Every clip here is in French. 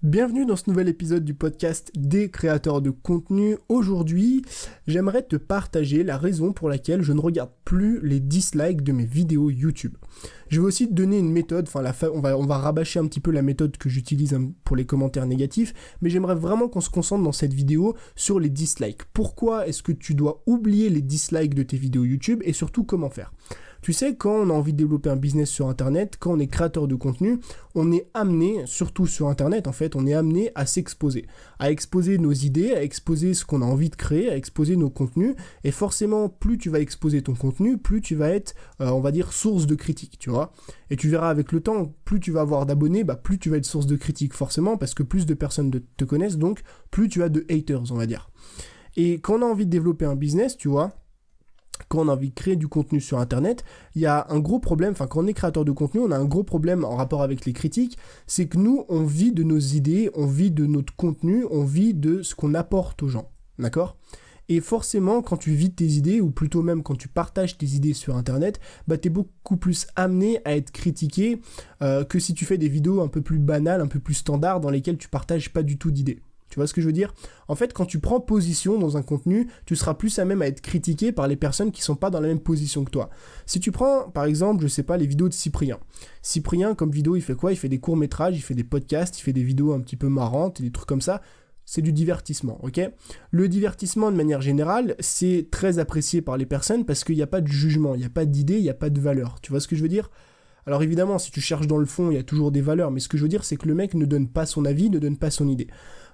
Bienvenue dans ce nouvel épisode du podcast des créateurs de contenu. Aujourd'hui, j'aimerais te partager la raison pour laquelle je ne regarde plus les dislikes de mes vidéos YouTube. Je vais aussi te donner une méthode, on va rabâcher un petit peu la méthode que j'utilise pour les commentaires négatifs, mais j'aimerais vraiment qu'on se concentre dans cette vidéo sur les dislikes. Pourquoi est-ce que tu dois oublier les dislikes de tes vidéos YouTube et surtout comment faire ? Tu sais, quand on a envie de développer un business sur Internet, quand on est créateur de contenu, on est amené, surtout sur Internet en fait, on est amené à s'exposer. À exposer nos idées, à exposer ce qu'on a envie de créer, à exposer nos contenus. Et forcément, plus tu vas exposer ton contenu, plus tu vas être, on va dire, source de critique, tu vois. Et tu verras avec le temps, plus tu vas avoir d'abonnés, plus tu vas être source de critique forcément, parce que plus de personnes te connaissent, donc plus tu as de haters, on va dire. Et quand on a envie de développer un business, tu vois, quand on a envie de créer du contenu sur Internet, il y a un gros problème, quand on est créateur de contenu, on a un gros problème en rapport avec les critiques, c'est que nous, on vit de nos idées, on vit de notre contenu, on vit de ce qu'on apporte aux gens, d'accord ? Et forcément, quand tu vis de tes idées, ou plutôt même quand tu partages tes idées sur Internet, t'es beaucoup plus amené à être critiqué que si tu fais des vidéos un peu plus banales, un peu plus standards, dans lesquelles tu partages pas du tout d'idées. Tu vois ce que je veux dire ? En fait, quand tu prends position dans un contenu, tu seras plus à même à être critiqué par les personnes qui sont pas dans la même position que toi. Si tu prends, par exemple, je sais pas, les vidéos de Cyprien. Cyprien, comme vidéo, il fait quoi ? Il fait des courts-métrages, il fait des podcasts, il fait des vidéos un petit peu marrantes, et des trucs comme ça. C'est du divertissement, ok ? Le divertissement, de manière générale, c'est très apprécié par les personnes parce qu'il n'y a pas de jugement, il n'y a pas d'idée, il n'y a pas de valeur. Tu vois ce que je veux dire ? Alors évidemment, si tu cherches dans le fond, il y a toujours des valeurs, mais ce que je veux dire, c'est que le mec ne donne pas son avis, ne donne pas son idée.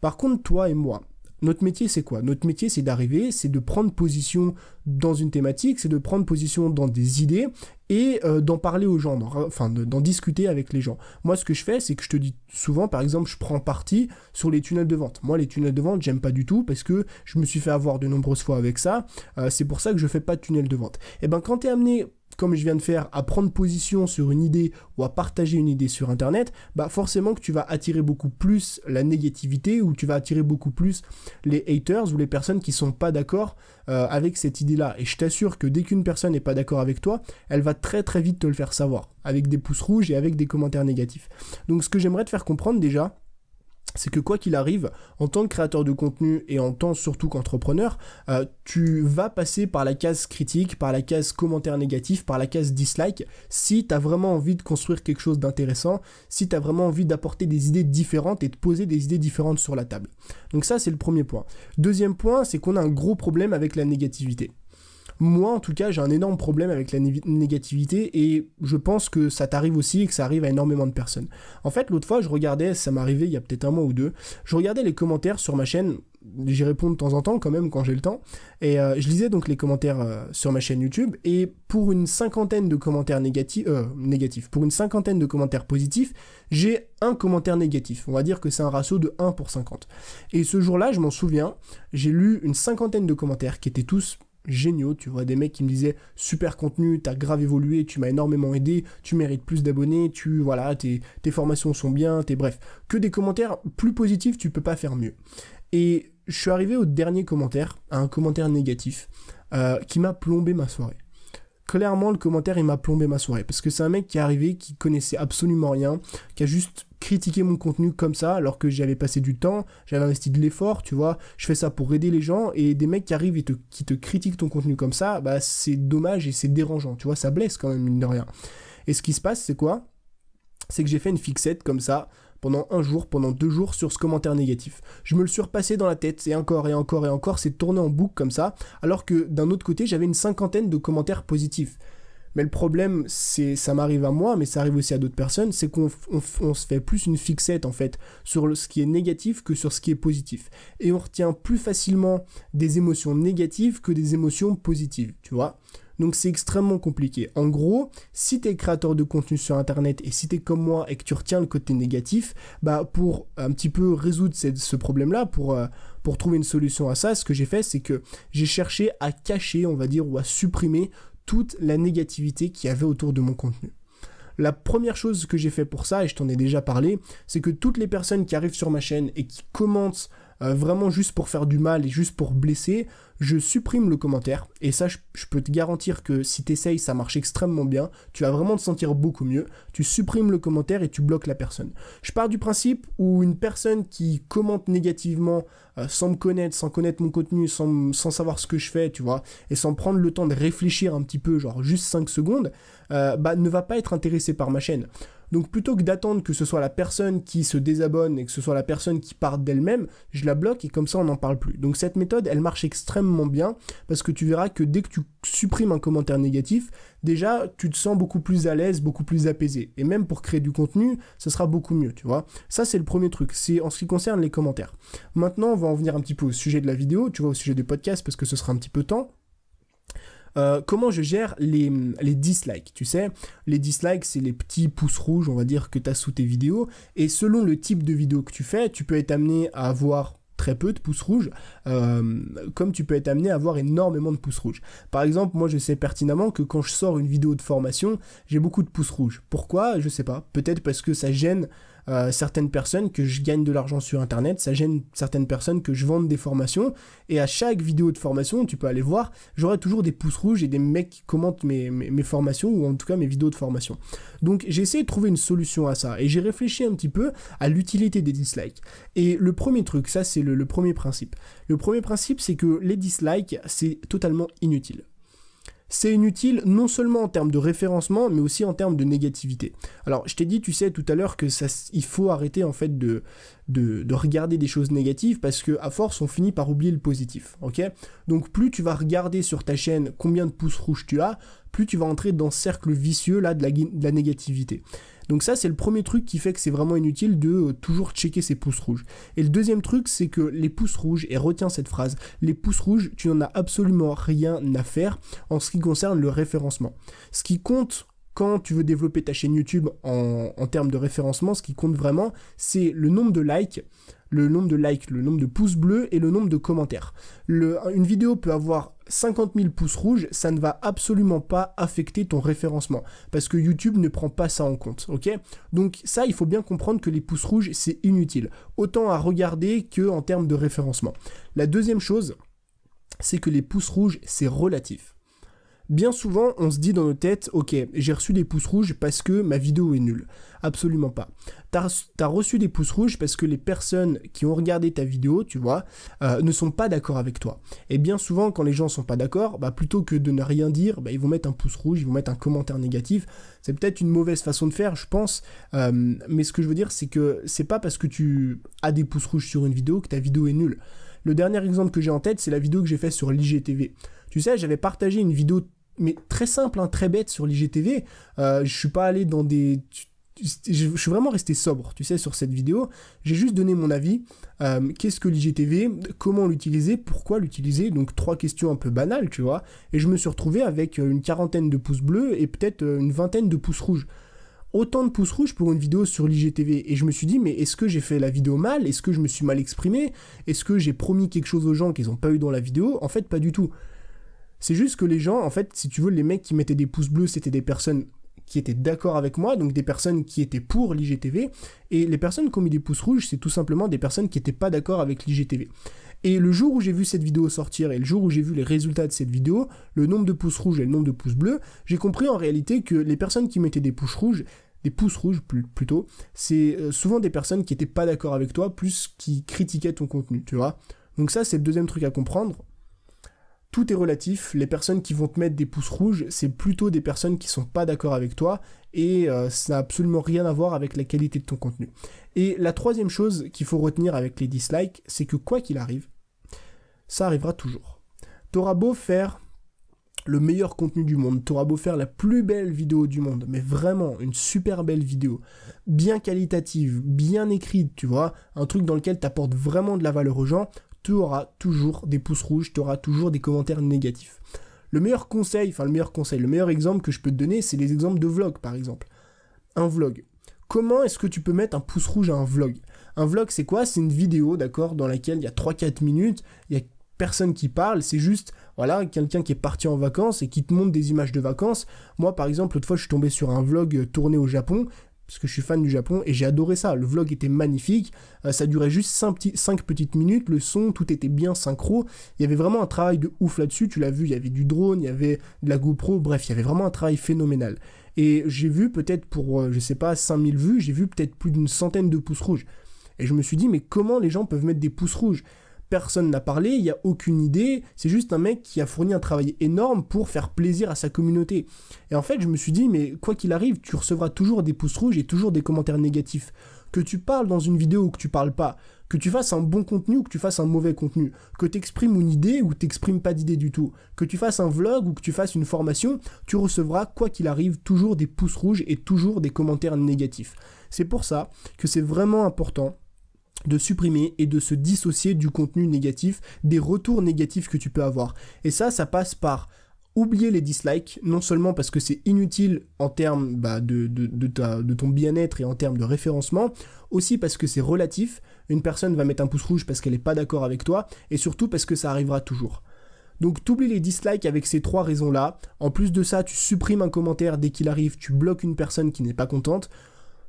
Par contre, toi et moi, notre métier, c'est quoi ? Notre métier, c'est d'arriver, c'est de prendre position dans une thématique, c'est de prendre position dans des idées et d'en parler aux gens, d'en discuter avec les gens. Moi, ce que je fais, c'est que je te dis souvent, par exemple, je prends parti sur les tunnels de vente. Moi, les tunnels de vente, j'aime pas du tout parce que je me suis fait avoir de nombreuses fois avec ça. C'est pour ça que je fais pas de tunnel de vente. Et quand t'es amené, comme je viens de faire, à prendre position sur une idée ou à partager une idée sur Internet, forcément que tu vas attirer beaucoup plus la négativité ou tu vas attirer beaucoup plus les haters ou les personnes qui sont pas d'accord avec cette idée-là. Et je t'assure que dès qu'une personne n'est pas d'accord avec toi, elle va très très vite te le faire savoir, avec des pouces rouges et avec des commentaires négatifs. Donc ce que j'aimerais te faire comprendre déjà, c'est que quoi qu'il arrive, en tant que créateur de contenu et en tant surtout qu'entrepreneur, tu vas passer par la case critique, par la case commentaire négatif, par la case dislike, si tu as vraiment envie de construire quelque chose d'intéressant, si tu as vraiment envie d'apporter des idées différentes et de poser des idées différentes sur la table. Donc ça, c'est le premier point. Deuxième point, c'est qu'on a un gros problème avec la négativité. Moi, en tout cas, j'ai un énorme problème avec la négativité et je pense que ça t'arrive aussi et que ça arrive à énormément de personnes. En fait, l'autre fois, je regardais, ça m'est arrivé il y a peut-être un mois ou deux, je regardais les commentaires sur ma chaîne, j'y réponds de temps en temps quand même quand j'ai le temps, et je lisais donc les commentaires sur ma chaîne YouTube et pour une cinquantaine de commentaires négatifs, pour une cinquantaine de commentaires positifs, j'ai un commentaire négatif. On va dire que c'est un ratio de 1 pour 50. Et ce jour-là, je m'en souviens, j'ai lu une cinquantaine de commentaires qui étaient tous géniaux, tu vois, des mecs qui me disaient super contenu, t'as grave évolué, tu m'as énormément aidé, tu mérites plus d'abonnés, tes formations sont bien, bref, que des commentaires plus positifs, tu peux pas faire mieux. Et je suis arrivé au dernier commentaire, à un commentaire négatif, qui m'a plombé ma soirée. Clairement, le commentaire, il m'a plombé ma soirée, parce que c'est un mec qui est arrivé, qui connaissait absolument rien, qui a juste critiqué mon contenu comme ça, alors que j'avais passé du temps, j'avais investi de l'effort, tu vois, je fais ça pour aider les gens, et des mecs qui arrivent et qui te critiquent ton contenu comme ça, c'est dommage et c'est dérangeant, tu vois, ça blesse quand même, mine de rien. Et ce qui se passe, c'est quoi ? C'est que j'ai fait une fixette comme ça, pendant un jour, pendant 2 jours, sur ce commentaire négatif. Je me le suis repassé dans la tête, et encore, et encore, et encore, c'est tourné en boucle comme ça, alors que d'un autre côté, j'avais une cinquantaine de commentaires positifs. Mais le problème, ça m'arrive à moi, mais ça arrive aussi à d'autres personnes, c'est qu'on se fait plus une fixette, en fait, sur ce qui est négatif que sur ce qui est positif. Et on retient plus facilement des émotions négatives que des émotions positives, tu vois ? Donc c'est extrêmement compliqué. En gros, si tu es créateur de contenu sur Internet et si tu es comme moi et que tu retiens le côté négatif, pour un petit peu résoudre ce problème-là, pour trouver une solution à ça, ce que j'ai fait, c'est que j'ai cherché à cacher, on va dire, ou à supprimer toute la négativité qu'il y avait autour de mon contenu. La première chose que j'ai fait pour ça, et je t'en ai déjà parlé, c'est que toutes les personnes qui arrivent sur ma chaîne et qui commentent vraiment juste pour faire du mal et juste pour blesser, je supprime le commentaire. Et ça, je peux te garantir que si tu essayes, ça marche extrêmement bien. Tu vas vraiment te sentir beaucoup mieux. Tu supprimes le commentaire et tu bloques la personne. Je pars du principe où une personne qui commente négativement, sans me connaître, sans connaître mon contenu, sans savoir ce que je fais, tu vois, et sans prendre le temps de réfléchir un petit peu, genre juste 5 secondes, ne va pas être intéressé par ma chaîne. Donc plutôt que d'attendre que ce soit la personne qui se désabonne et que ce soit la personne qui parte d'elle-même, je la bloque et comme ça on n'en parle plus. Donc cette méthode, elle marche extrêmement bien parce que tu verras que dès que tu supprimes un commentaire négatif, déjà tu te sens beaucoup plus à l'aise, beaucoup plus apaisé. Et même pour créer du contenu, ce sera beaucoup mieux, tu vois. Ça c'est le premier truc, c'est en ce qui concerne les commentaires. Maintenant on va en venir un petit peu au sujet de la vidéo, tu vois, au sujet du podcast parce que ce sera un petit peu temps. Comment je gère les dislikes, tu sais, les dislikes c'est les petits pouces rouges on va dire que tu as sous tes vidéos et selon le type de vidéo que tu fais, tu peux être amené à avoir très peu de pouces rouges, comme tu peux être amené à avoir énormément de pouces rouges. Par exemple, moi je sais pertinemment que quand je sors une vidéo de formation, j'ai beaucoup de pouces rouges. Pourquoi? Je sais pas. Peut-être parce que ça gêne certaines personnes que je gagne de l'argent sur internet, ça gêne certaines personnes que je vende des formations, et à chaque vidéo de formation, tu peux aller voir, j'aurai toujours des pouces rouges et des mecs qui commentent mes formations, ou en tout cas mes vidéos de formation. Donc j'ai essayé de trouver une solution à ça, et j'ai réfléchi un petit peu à l'utilité des dislikes. Et le premier truc, ça c'est le premier principe. Le premier principe, c'est que les dislikes, c'est totalement inutile. C'est inutile non seulement en termes de référencement, mais aussi en termes de négativité. Alors, je t'ai dit, tu sais, tout à l'heure que il faut arrêter en fait de regarder des choses négatives parce que à force, on finit par oublier le positif, ok? Donc, plus tu vas regarder sur ta chaîne combien de pouces rouges tu as, plus tu vas entrer dans ce cercle vicieux là de la négativité. Donc ça, c'est le premier truc qui fait que c'est vraiment inutile de toujours checker ces pouces rouges. Et le deuxième truc, c'est que les pouces rouges, et retiens cette phrase, les pouces rouges, tu n'en as absolument rien à faire en ce qui concerne le référencement. Ce qui compte quand tu veux développer ta chaîne YouTube en termes de référencement, ce qui compte vraiment, c'est le nombre de likes, le nombre de pouces bleus et le nombre de commentaires. Une vidéo peut avoir 50 000 pouces rouges, ça ne va absolument pas affecter ton référencement, parce que YouTube ne prend pas ça en compte, ok? Donc ça, il faut bien comprendre que les pouces rouges, c'est inutile, autant à regarder que en termes de référencement. La deuxième chose, c'est que les pouces rouges, c'est relatif. Bien souvent, on se dit dans nos têtes, ok, j'ai reçu des pouces rouges parce que ma vidéo est nulle. Absolument pas. T'as reçu des pouces rouges parce que les personnes qui ont regardé ta vidéo, tu vois, ne sont pas d'accord avec toi. Et bien souvent, quand les gens sont pas d'accord, plutôt que de ne rien dire, ils vont mettre un pouce rouge, ils vont mettre un commentaire négatif. C'est peut-être une mauvaise façon de faire, je pense, mais ce que je veux dire, c'est que c'est pas parce que tu as des pouces rouges sur une vidéo que ta vidéo est nulle. Le dernier exemple que j'ai en tête, c'est la vidéo que j'ai faite sur l'IGTV. Tu sais, j'avais partagé une vidéo mais très simple, très bête sur l'IGTV. Je suis pas allé dans des... Je suis vraiment resté sobre, tu sais, sur cette vidéo. J'ai juste donné mon avis. Qu'est-ce que l'IGTV? Comment l'utiliser? Pourquoi l'utiliser? Donc 3 questions un peu banales, tu vois. Et je me suis retrouvé avec une 40aine de pouces bleus et peut-être une 20aine de pouces rouges. Autant de pouces rouges pour une vidéo sur l'IGTV. Et je me suis dit, mais est-ce que j'ai fait la vidéo mal? Est-ce que je me suis mal exprimé? Est-ce que j'ai promis quelque chose aux gens qu'ils n'ont pas eu dans la vidéo? En fait, pas du tout. C'est juste que les gens, en fait, si tu veux, les mecs qui mettaient des pouces bleus, c'était des personnes qui étaient d'accord avec moi, donc des personnes qui étaient pour l'IGTV, et les personnes qui ont mis des pouces rouges, c'est tout simplement des personnes qui n'étaient pas d'accord avec l'IGTV. Et le jour où j'ai vu cette vidéo sortir, et le jour où j'ai vu les résultats de cette vidéo, le nombre de pouces rouges et le nombre de pouces bleus, j'ai compris en réalité que les personnes qui mettaient des pouces rouges plutôt, c'est souvent des personnes qui n'étaient pas d'accord avec toi, plus qui critiquaient ton contenu, tu vois. Donc ça, c'est le deuxième truc à comprendre. Tout est relatif, les personnes qui vont te mettre des pouces rouges, c'est plutôt des personnes qui sont pas d'accord avec toi, et ça n'a absolument rien à voir avec la qualité de ton contenu. Et la troisième chose qu'il faut retenir avec les dislikes, c'est que quoi qu'il arrive, ça arrivera toujours. T'auras beau faire le meilleur contenu du monde, t'auras beau faire la plus belle vidéo du monde, mais vraiment une super belle vidéo, bien qualitative, bien écrite, tu vois, un truc dans lequel t'apportes vraiment de la valeur aux gens, tu auras toujours des pouces rouges, tu auras toujours des commentaires négatifs. Le meilleur exemple que je peux te donner, c'est les exemples de vlog, par exemple. Un vlog. Comment est-ce que tu peux mettre un pouce rouge à un vlog? Un vlog, c'est quoi? C'est une vidéo, d'accord, dans laquelle il y a 3-4 minutes, il y a personne qui parle, c'est juste, voilà, quelqu'un qui est parti en vacances et qui te montre des images de vacances. Moi, par exemple, l'autre fois, je suis tombé sur un vlog tourné au Japon. parce que je suis fan du Japon, et j'ai adoré ça. Le vlog était magnifique, ça durait juste 5 petites minutes, le son, tout était bien synchro. Il y avait vraiment un travail de ouf là-dessus, tu l'as vu, il y avait du drone, il y avait de la GoPro, bref, il y avait vraiment un travail phénoménal. Et j'ai vu peut-être pour, 5000 vues, j'ai vu peut-être plus d'une centaine de pouces rouges. Et je me suis dit, mais comment les gens peuvent mettre des pouces rouges ? Personne n'a parlé, il n'y a aucune idée, c'est juste un mec qui a fourni un travail énorme pour faire plaisir à sa communauté. Et en fait, je me suis dit, mais quoi qu'il arrive, tu recevras toujours des pouces rouges et toujours des commentaires négatifs. Que tu parles dans une vidéo ou que tu parles pas, que tu fasses un bon contenu ou que tu fasses un mauvais contenu, que tu exprimes une idée ou que tu n'exprimes pas d'idée du tout, que tu fasses un vlog ou que tu fasses une formation, tu recevras, quoi qu'il arrive, toujours des pouces rouges et toujours des commentaires négatifs. C'est pour ça que c'est vraiment important de supprimer et de se dissocier du contenu négatif, des retours négatifs que tu peux avoir. Et ça passe par oublier les dislikes, non seulement parce que c'est inutile en termes de ton bien-être et en termes de référencement, aussi parce que c'est relatif, une personne va mettre un pouce rouge parce qu'elle n'est pas d'accord avec toi, et surtout parce que ça arrivera toujours. Donc t'oublies les dislikes avec ces 3 raisons-là. En plus de ça, tu supprimes un commentaire dès qu'il arrive, tu bloques une personne qui n'est pas contente.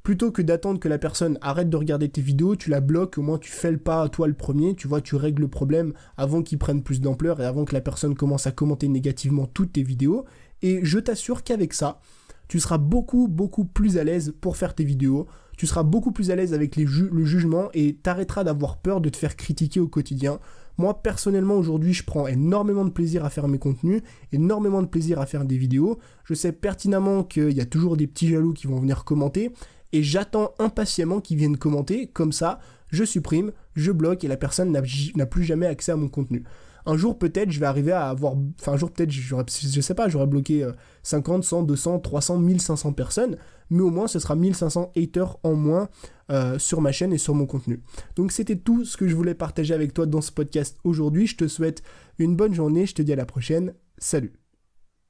Plutôt que d'attendre que la personne arrête de regarder tes vidéos, tu la bloques, au moins tu fais le pas toi le premier, tu vois, tu règles le problème avant qu'il prenne plus d'ampleur et avant que la personne commence à commenter négativement toutes tes vidéos. Et je t'assure qu'avec ça, tu seras beaucoup plus à l'aise pour faire tes vidéos, tu seras beaucoup plus à l'aise avec le jugement et t'arrêteras d'avoir peur de te faire critiquer au quotidien. Moi, personnellement, aujourd'hui, je prends énormément de plaisir à faire mes contenus, énormément de plaisir à faire des vidéos. Je sais pertinemment qu'il y a toujours des petits jaloux qui vont venir commenter, et j'attends impatiemment qu'ils viennent commenter, comme ça, je supprime, je bloque, et la personne n'a plus jamais accès à mon contenu. Un jour, peut-être, je vais arriver à avoir... Enfin, un jour, peut-être, j'aurais bloqué 50, 100, 200, 300, 1500 personnes, mais au moins, ce sera 1500 haters en moins sur ma chaîne et sur mon contenu. Donc, c'était tout ce que je voulais partager avec toi dans ce podcast aujourd'hui. Je te souhaite une bonne journée, je te dis à la prochaine. Salut!